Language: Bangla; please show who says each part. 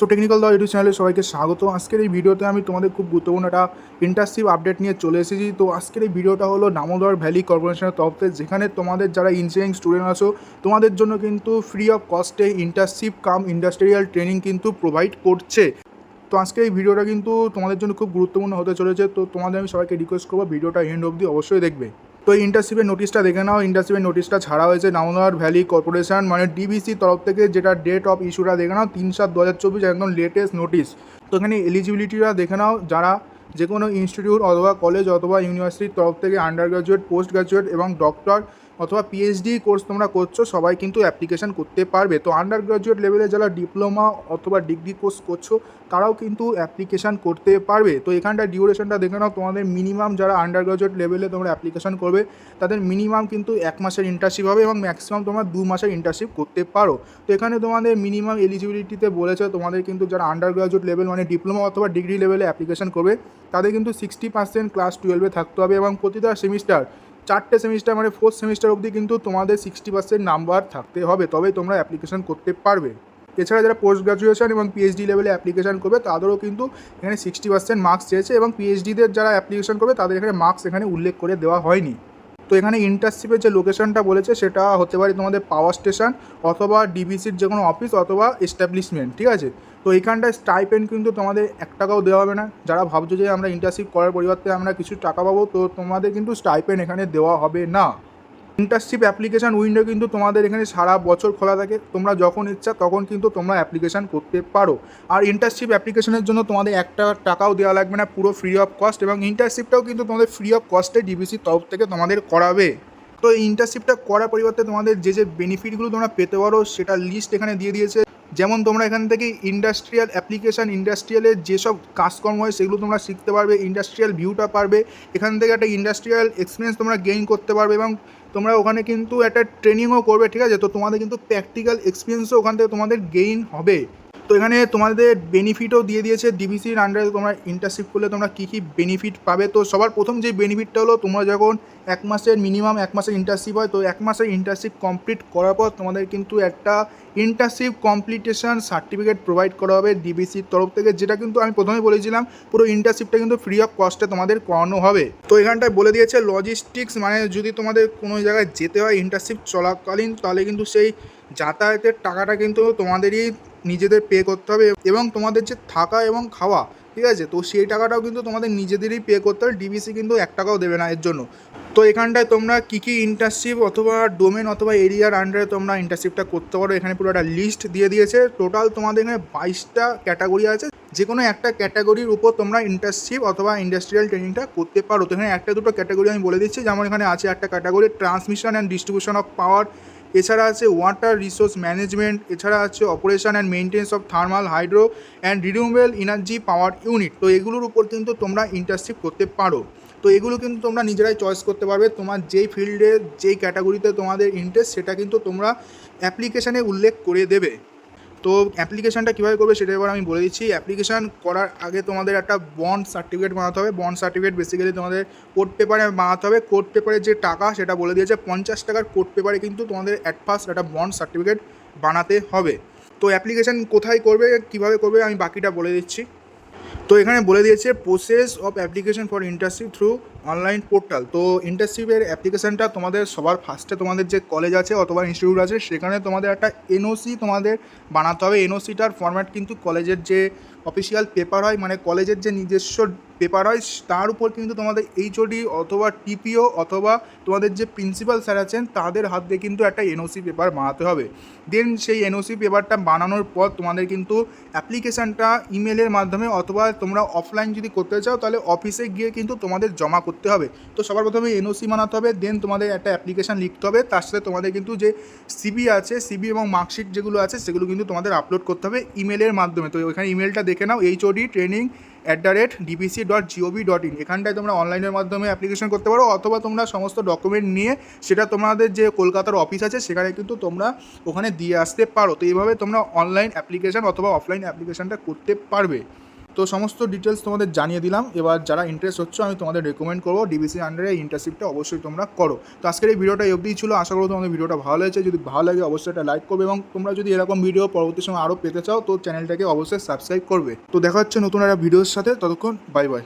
Speaker 1: সো টেকনিক্যাল দ্য ইউটিউব চ্যানেলে সবাইকে স্বাগত। আজকের এই ভিডিওতে আমি তোমাদের খুব গুরুত্বপূর্ণ একটা ইন্টার্নশিপ আপডেট নিয়ে চলে এসেছি। তো আজকের এই ভিডিওটা হলো দামোদর ভ্যালি কর্পোরেশনের তরফ থেকে, যেখানে তোমাদের যারা ইঞ্জিনিয়ারিং স্টুডেন্ট আছো তোমাদের জন্য কিন্তু ফ্রি অফ কস্টে ইন্টার্নশিপ কাম ইন্ডাস্ট্রিয়াল ট্রেনিং কিন্তু প্রোভাইড করছে। তো আজকের এই ভিডিওটা কিন্তু তোমাদের জন্য খুব গুরুত্বপূর্ণ হতে চলেছে। তো তোমাদের আমি সবাইকে রিকোয়েস্ট করবো ভিডিওটা এন্ড অবধি অবশ্যই দেখবে। তো এই ইন্টার্নশিপের নোটিশটা দেখে নাও। ইন্টার্নশিপের নোটিশটা ছাড়া হয়েছে দামোদর ভ্যালি কর্পোরেশন মানে ডিবিসি তরফ থেকে, যেটা ডেট অফ ইস্যুটা দেখে নাও 3/7/2024, একদম লেটেস্ট নোটিশ। তো এখানে এলিজিবিলিটিটা দেখে নাও। যারা যে কোনো ইনস্টিটিউট অথবা কলেজ অথবা ইউনিভার্সিটির তরফ থেকে আন্ডার গ্র্যাজুয়েট, পোস্ট গ্র্যাজুয়েট এবং ডক্টর অথবা পিএইচডি কোর্স তোমরা করছো সবাই কিন্তু অ্যাপ্লিকেশান করতে পারবে। তো আন্ডার গ্র্যাজুয়েট লেভেলে যারা ডিপ্লোমা অথবা ডিগ্রি কোর্স করছো তারাও কিন্তু অ্যাপ্লিকেশান করতে পারবে। তো এখানটায় ডিউরেশনটা দেখে নাও। তোমাদের মিনিমাম যারা আন্ডার গ্র্যাজুয়েট লেভেলে তোমরা অ্যাপ্লিকেশান করবে তাদের মিনিমাম কিন্তু 1 মাসের ইন্টার্নশিপ হবে এবং ম্যাক্সিমাম তোমরা 2 মাসের ইন্টার্নশিপ করতে পারো। তো এখানে তোমাদের মিনিমাম এলিজিবিলিটিতে বলেছে তোমাদের কিন্তু যারা আন্ডার গ্র্যাজুয়েট লেভেল মানে ডিপ্লোমা অথবা ডিগ্রি লেভেলে অ্যাপ্লিকেশান করবে তাদের কিন্তু 60% ক্লাস 12-এ থাকতে হবে এবং প্রতিটা সেমিস্টার 4টে সেমিস্টার মানে 4th সেমিস্টার অবধি কিন্তু তোমাদের 60% নাম্বার থাকতে হবে, তবেই তোমরা অ্যাপ্লিকেশান করতে পারবে। এছাড়া যারা পোস্ট গ্রাজুয়েশন এবং পিএইচডি লেভেলে অ্যাপ্লিকেশান করবে তাদেরও কিন্তু এখানে 60% মার্কস চেয়েছে এবং পিএইচডিদের যারা অ্যাপ্লিকেশান করবে তাদের এখানে মার্কস এখানে উল্লেখ করে দেওয়া হয়নি। তো এখানে ইন্টার্নশিপের যে লোকেশনটা বলেছে সেটা হতে পারে তোমাদের পাওয়ার স্টেশন অথবা ডিবিসির যে কোনো অফিস অথবা এস্টাবলিশমেন্ট, ঠিক আছে। তো এইখানটায় স্টাইপেন্ড কিন্তু তোমাদের 1 টাকাও দেওয়া হবে না। যারা ভাবছো যে আমরা ইন্টার্নশিপ করার পরিবর্তে আমরা কিছু টাকা পাবো, তো তোমাদের কিন্তু স্টাইপেন্ড এখানে দেওয়া হবে না। ইন্টার্নশিপ অ্যাপ্লিকেশান উইন্ডো কিন্তু তোমাদের এখানে সারা বছর খোলা থাকে, তোমরা যখন ইচ্ছা তখন কিন্তু তোমরা অ্যাপ্লিকেশান করতে পারো। আর ইন্টার্নশিপ অ্যাপ্লিকেশনের জন্য তোমাদের 1 টাকাও দেওয়া লাগবে না, পুরো ফ্রি অফ কস্ট। এবং ইন্টার্নশিপটাও কিন্তু তোমাদের ফ্রি অফ কস্টে ডিবিসির তরফ থেকে তোমাদের করাবে। তো এই ইন্টার্নশিপটা করার পরিবর্তে তোমাদের যে বেনিফিটগুলো তোমরা পেতে পারো সেটা লিস্ট এখানে দিয়ে দিয়েছে। যেমন তোমরা এখান থেকে ইন্ডাস্ট্রিয়াল অ্যাপ্লিকেশান, ইন্ডাস্ট্রিয়ালের যেসব কাজকর্ম হয় সেগুলো তোমরা শিখতে পারবে, ইন্ডাস্ট্রিয়াল ভিউটা পারবে, এখান থেকে একটা ইন্ডাস্ট্রিয়াল এক্সপিরিয়েন্স তোমরা গেইন করতে পারবে এবং তোমরা ওখানে কিন্তু একটা ট্রেনিংও করবে, ঠিক আছে। তো তোমাদের কিন্তু প্র্যাকটিক্যাল এক্সপিরিয়েন্সও ওখান থেকে তোমাদের গেইন হবে। তো এখানে তোমাদের বেনিফিটও দিয়ে দিয়েছে ডিবিসির আন্ডারে তোমরা ইন্টার্নশিপ করলে তোমরা কী কী বেনিফিট পাবে। তো সবার প্রথম যে বেনিফিটটা হলো, তোমরা যখন 1 মাসের মিনিমাম 1 মাসের ইন্টার্নশিপ হয়, তো 1 মাসের ইন্টার্নশিপ কমপ্লিট করার পর তোমাদের কিন্তু একটা ইন্টার্নশিপ কমপ্লিটেশন সার্টিফিকেট প্রোভাইড করা হবে ডিবিসির তরফ থেকে, যেটা কিন্তু আমি প্রথমেই বলেছিলাম পুরো ইন্টার্নশিপটা কিন্তু ফ্রি অফ কস্টে তোমাদের করানো হবে। তো এখানটায় বলে দিয়েছে লজিস্টিক্স, মানে যদি তোমাদের কোনো জায়গায় যেতে হয় ইন্টার্নশিপ চলাকালীন তাহলে কিন্তু সেই যাতায়াতের টাকাটা কিন্তু তোমাদেরই নিজেদের পে করতে হবে এবং তোমাদের যে থাকা এবং খাওয়া, ঠিক আছে, তো সেই টাকাটাও কিন্তু তোমাদের নিজেদেরই পে করতে হবে। ডিবিসি কিন্তু 1 টাকাও দেবে না এর জন্য। তো এখানটায় তোমরা কী কী ইন্টার্নশিপ অথবা ডোমেন অথবা এরিয়ার আন্ডারে তোমরা ইন্টার্নশিপটা করতে পারো এখানে পুরো একটা লিস্ট দিয়ে দিয়েছে। টোটাল তোমাদের এখানে 22টা ক্যাটাগরি আছে, যে কোনো একটা ক্যাটাগরির উপর তোমরা ইন্টার্নশিপ অথবা ইন্ডাস্ট্রিয়াল ট্রেনিংটা করতে পারো। তো এখানে 1-2 ক্যাটাগরি আমি বলে দিচ্ছি, যেমন এখানে আছে একটা category transmission and distribution of power, এছাড়া আছে ওয়াটার রিসোর্স ম্যানেজমেন্ট, এছাড়া আছে operation and maintenance of thermal, hydro and renewable energy power unit. তো এগুলোর উপর কিন্তু তোমরা ইন্টার্নশিপ করতে পারো। তো এগুলো কিন্তু তোমরা নিজেরাই চয়েস করতে পারবে, তোমার যেই ফিল্ডে যেই ক্যাটাগরিতে তোমাদের ইন্টারেস্ট সেটা কিন্তু তোমরা অ্যাপ্লিকেশানে উল্লেখ করে দেবে। তো অ্যাপ্লিকেশানটা কীভাবে করবে সেটা এবার আমি বলে দিচ্ছি। অ্যাপ্লিকেশান করার আগে তোমাদের একটা বন্ড সার্টিফিকেট বানাতে হবে। বন্ড সার্টিফিকেট বেসিক্যালি তোমাদের কোর্ট পেপারে বানাতে হবে। কোর্ট পেপারের যে টাকা সেটা বলে দিয়েছে 50 টাকার কোর্ট পেপারে কিন্তু তোমাদের অ্যাট ফার্স্ট একটা বন্ড সার্টিফিকেট বানাতে হবে। তো অ্যাপ্লিকেশান কোথায় করবে, কীভাবে করবে আমি বাকিটা বলে দিচ্ছি। তো এখানে বলে দিয়েছে process of application for internship through online portal. তো ইন্টার্নশিপের অ্যাপ্লিকেশানটা তোমাদের সবার ফার্স্টে তোমাদের যে কলেজ আছে অথবা ইনস্টিটিউট আছে সেখানে তোমাদের একটা এনওসি তোমাদের বানাতে হবে। এনওসিটার ফরম্যাট কিন্তু কলেজের যে অফিসিয়াল পেপার হয়, মানে কলেজের যে নিজস্ব পেপার হয় তার উপর কিন্তু তোমাদের এইচওডি অথবা টিপিও অথবা তোমাদের যে প্রিন্সিপাল স্যার আছেন তাদের হাত দিয়ে কিন্তু একটা এনওসি পেপার বানাতে হবে। দেন সেই এনওসি পেপারটা বানানোর পর তোমাদের কিন্তু অ্যাপ্লিকেশানটা ইমেলের মাধ্যমে অথবা তোমরা অফলাইন যদি করতে চাও তাহলে অফিসে গিয়ে কিন্তু তোমাদের জমা করতে হবে। তো সবার প্রথমে এনওসি বানাতে হবে, দেন তোমাদের একটা অ্যাপ্লিকেশান লিখতে হবে, তার সাথে তোমাদের কিন্তু যে সিবি আছে, সিবি এবং মার্কশিট যেগুলো আছে সেগুলো কিন্তু তোমাদের আপলোড করতে হবে ইমেলের মাধ্যমে। তো ওইখানে ইমেলটা দেখে নাও, hod@dbc.gov.in। এখানটায় তোমরা অনলাইনের মাধ্যমে অ্যাপ্লিকেশন করতে পারো অথবা তোমরা সমস্ত ডকুমেন্ট নিয়ে সেটা তোমাদের যে কলকাতার অফিস আছে সেখানে কিন্তু তোমরা ওখানে দিয়ে আসতে পারো। তো এইভাবে তোমরা অনলাইন অ্যাপ্লিকেশান অথবা অফলাইন অ্যাপ্লিকেশানটা করতে পারবে। তো সমস্ত ডিটেলস তোমাদের জানিয়ে দিলাম। এবার যারা ইন্টারেস্ট হচ্ছে আমি তোমাদের রেকমেন্ড করবো ডিবিসির আন্ডারে এই ইন্টার্নশিপটা অবশ্যই তোমরা করো। তো আজকের এই ভিডিওটা এই অবধিই ছিল। আশা করো তোমাদের ভিডিওটা ভালো লেগেছে। যদি ভালো লাগে অবশ্যই একটা লাইক করবে এবং তোমরা যদি এরকম ভিডিও পরবর্তী সময় আরও পেতে চাও তো চ্যানেলটাকে অবশ্যই সাবস্ক্রাইব করবে। তো দেখা হচ্ছে নতুন একটা ভিডিওর সাথে, ততক্ষণ বাই বাই।